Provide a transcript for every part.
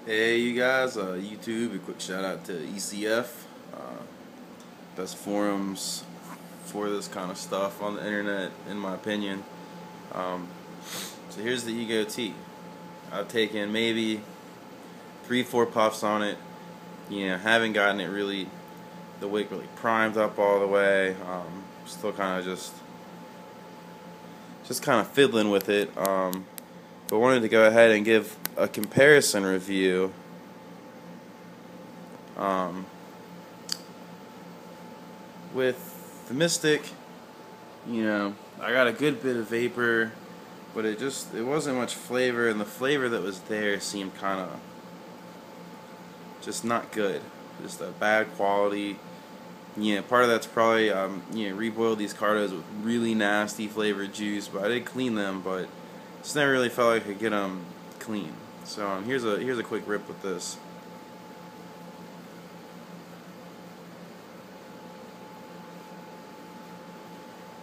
Hey you guys, YouTube, a quick shout out to ECF, best forums for this kind of stuff on the internet, in my opinion. So here's the Ego T. I've taken maybe 3-4 puffs on it. Haven't gotten it really, the wick really primed up all the way. Still kind of just kind of fiddling with it. But wanted to go ahead and give a comparison review with the Mystic. I got a good bit of vapor, but it wasn't much flavor, and the flavor that was there seemed kind of just not good, just a bad quality. Part of that's probably reboiled these Cardos with really nasty flavored juice, but I did clean them, but just never really felt like I could get them clean. So here's a quick rip with this.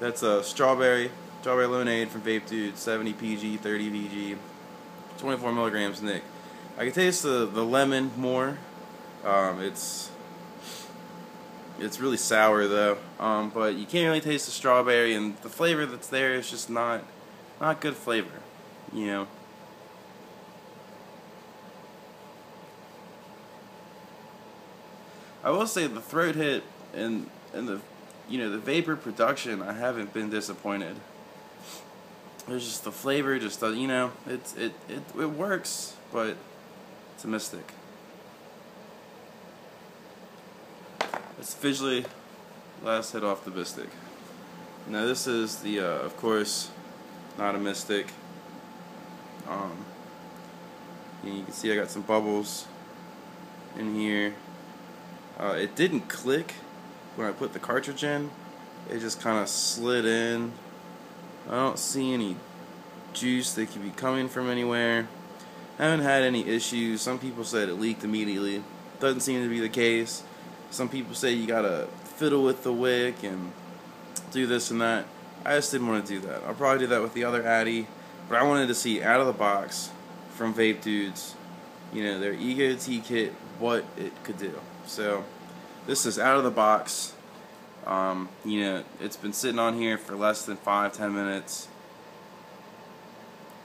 That's a strawberry lemonade from Vape Dude, 70 PG, 30 VG, 24 milligrams Nick. I can taste the lemon more. It's really sour though, but you can't really taste the strawberry, and the flavor that's there is just not good flavor. I will say the throat hit and the the vapor production, I haven't been disappointed. There's just the flavor, just it works, but it's a Mystic. It's visually last hit off the Mystic. Now this is the of course not a Mystic. You can see I got some bubbles in here. It didn't click when I put the cartridge in. It just kind of slid in. I don't see any juice that could be coming from anywhere. Haven't had any issues. Some people said it leaked immediately. Doesn't seem to be the case. Some people say you gotta fiddle with the wick and do this and that. I just didn't want to do that. I'll probably do that with the other Addy, but I wanted to see out of the box from Vape Dudes, their Ego T kit, what it could do. So this is out of the box. It's been sitting on here for less than 5-10 minutes.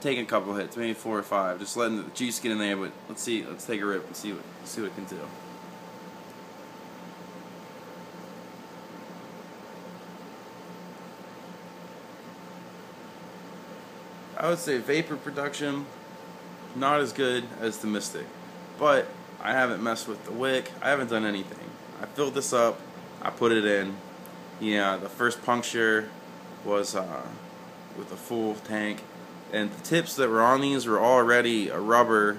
Taking a couple hits, maybe 4 or 5, just letting the juice get in there. But let's take a rip and see what it can do. I would say vapor production, not as good as the Mystic, but I haven't messed with the wick. I haven't done anything. I filled this up, I put it in. The first puncture was with a full tank, and the tips that were on these were already rubber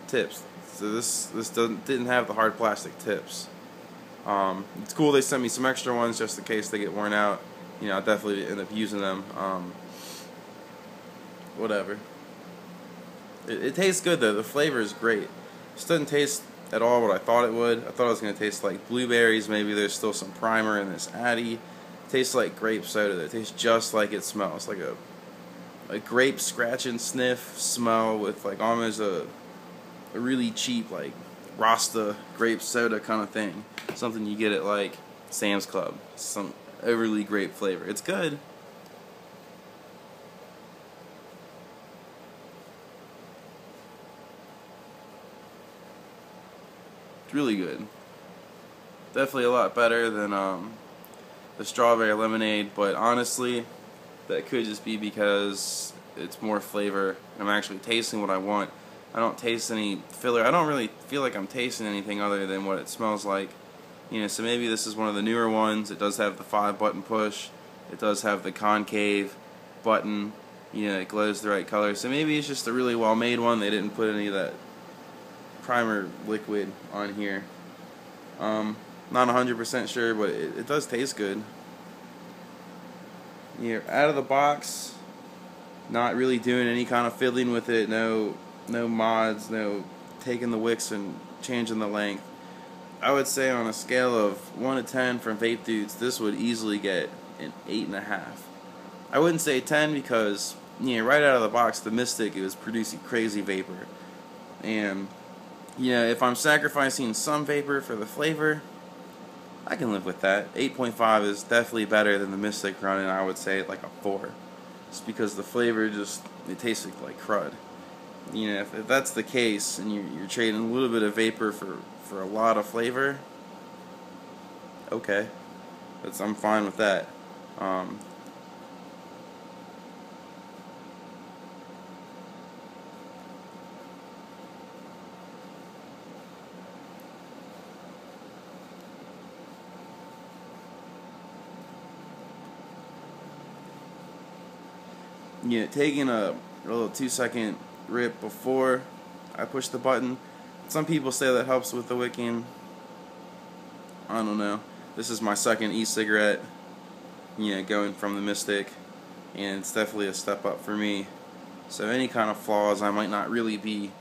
tips. So this didn't have the hard plastic tips. It's cool they sent me some extra ones just in case they get worn out. I'll definitely end up using them. Whatever. It tastes good though. The flavor is great. Just doesn't taste at all what I thought it would. I thought it was going to taste like blueberries. Maybe there's still some primer in this Addy. It tastes like grape soda. It tastes just like it smells. Like a grape scratch and sniff smell with like almost a really cheap like Rasta grape soda kind of thing. Something you get at like Sam's Club. Some overly grape flavor. It's good. It's really good. Definitely a lot better than the strawberry lemonade, but honestly, that could just be because it's more flavor and I'm actually tasting what I want. I don't taste any filler. I don't really feel like I'm tasting anything other than what it smells like. So maybe this is one of the newer ones. It does have the 5-button push. It does have the concave button. It glows the right color. So maybe it's just a really well-made one. They didn't put any of that primer liquid on here. Not 100% sure, but it does taste good. Out of the box, not really doing any kind of fiddling with it. No mods, no taking the wicks and changing the length. I would say on a scale of 1 to 10 from Vape Dudes, this would easily get an 8.5. I wouldn't say 10 because right out of the box, the Mystic, it was producing crazy vapor. And if I'm sacrificing some vapor for the flavor, I can live with that. 8.5 is definitely better than the Mystic running, I would say like a 4. Just because the flavor it tastes like crud. If that's the case and you're trading a little bit of vapor for a lot of flavor, okay. I'm fine with that. Taking a little 2-second rip before I push the button. Some people say that helps with the wicking. I don't know. This is my second e-cigarette, going from the Mystic, and it's definitely a step up for me. So any kind of flaws I might not really be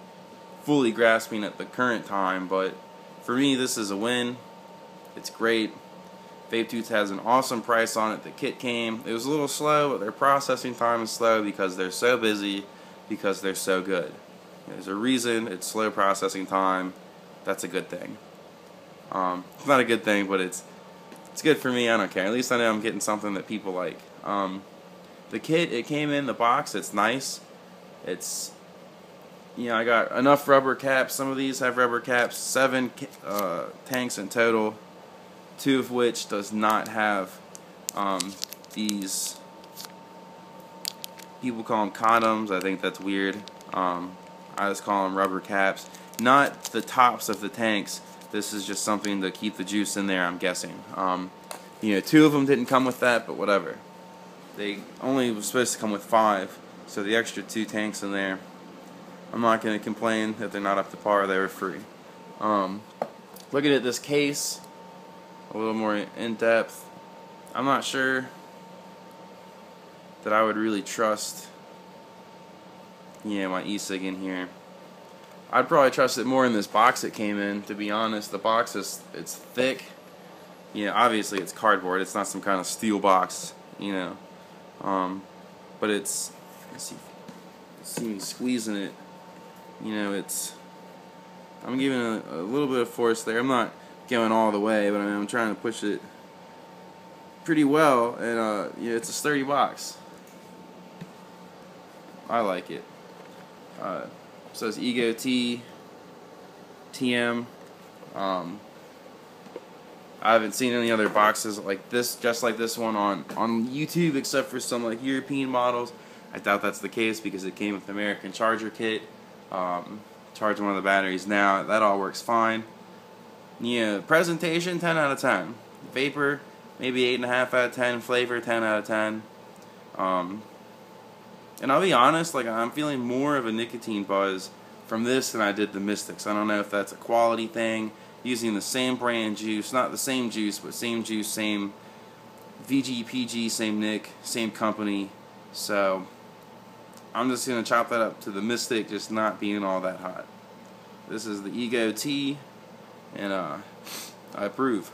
fully grasping at the current time, but for me this is a win. It's great. Vape Tooth has an awesome price on it. The kit came. It was a little slow, but their processing time is slow because they're so busy, because they're so good. There's a reason it's slow processing time. That's a good thing. It's not a good thing, but it's good for me. I don't care. At least I know I'm getting something that people like. The kit, it came in the box. It's nice. It's, I got enough rubber caps. Some of these have rubber caps. 7 tanks in total. 2 of which does not have these, people call them condoms. I think that's weird. I just call them rubber caps. Not the tops of the tanks. This is just something to keep the juice in there, I'm guessing. 2 of them didn't come with that, but whatever. They only were supposed to come with 5, so the extra 2 tanks in there, I'm not going to complain if they're not up to par. They were free. Looking at this case a little more in depth, I'm not sure that I would really trust my e-cig in here. I'd probably trust it more in this box it came in, to be honest. The box it's thick. Obviously it's cardboard. It's not some kind of steel box, but it's, let's see me squeezing it. I'm giving a little bit of force there. I'm not going all the way, but I'm trying to push it pretty well, and it's a sturdy box. I like it. Says Ego T TM. I haven't seen any other boxes like this, just like this one on YouTube, except for some like European models. I doubt that's the case because it came with the American charger kit. Charging one of the batteries now, that all works fine. Presentation 10 out of 10. Vapor maybe 8.5 out of 10. Flavor 10 out of 10. And I'll be honest, I'm feeling more of a nicotine buzz from this than I did the Mystics. I don't know if that's a quality thing. Using the same brand juice, not the same juice, but same juice, same VG, same nic, same company. So I'm just gonna chop that up to the Mystic just not being all that hot. This is the Ego T, and I approve.